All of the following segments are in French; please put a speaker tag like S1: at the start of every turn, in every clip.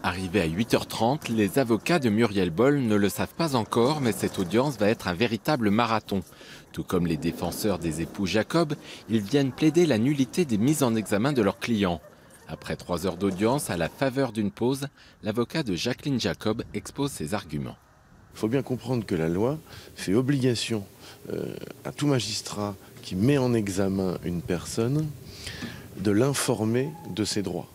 S1: Arrivés à 8h30, les avocats de Muriel Boll ne le savent pas encore, mais cette audience va être un véritable marathon. Tout comme les défenseurs des époux Jacob, ils viennent plaider la nullité des mises en examen de leurs clients. Après 3 heures d'audience, à la faveur d'une pause, l'avocat de Jacqueline Jacob expose ses arguments.
S2: Il faut bien comprendre que la loi fait obligation à tout magistrat qui met en examen une personne de l'informer de ses droits.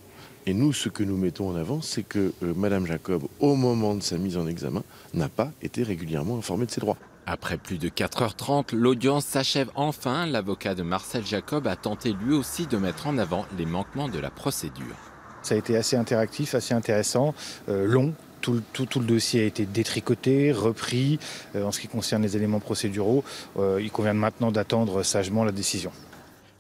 S2: Et nous, ce que nous mettons en avant, c'est que Madame Jacob, au moment de sa mise en examen, n'a pas été régulièrement informée de ses droits.
S1: Après plus de 4h30, l'audience s'achève enfin. L'avocat de Marcel Jacob a tenté lui aussi de mettre en avant les manquements de la procédure.
S3: Ça a été assez interactif, assez intéressant, long. Tout le dossier a été détricoté, repris. En ce qui concerne les éléments procéduraux, il convient maintenant d'attendre sagement la décision.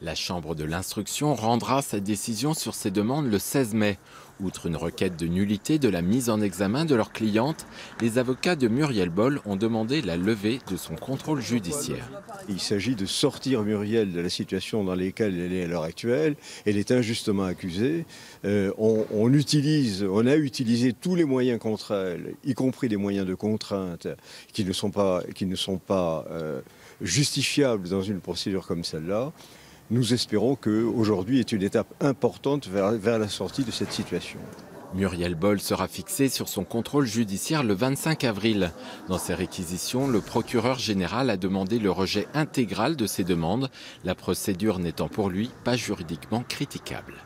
S1: La Chambre de l'instruction rendra sa décision sur ces demandes le 16 mai. Outre une requête de nullité de la mise en examen de leur cliente, les avocats de Muriel Boll ont demandé la levée de son contrôle judiciaire.
S4: Il s'agit de sortir Muriel de la situation dans laquelle elle est à l'heure actuelle. Elle est injustement accusée. On a utilisé tous les moyens contre elle, y compris des moyens de contrainte qui ne sont pas justifiables dans une procédure comme celle-là. Nous espérons qu'aujourd'hui est une étape importante vers la sortie de cette situation.
S1: Muriel Boll sera fixée sur son contrôle judiciaire le 25 avril. Dans ses réquisitions, le procureur général a demandé le rejet intégral de ses demandes, la procédure n'étant pour lui pas juridiquement critiquable.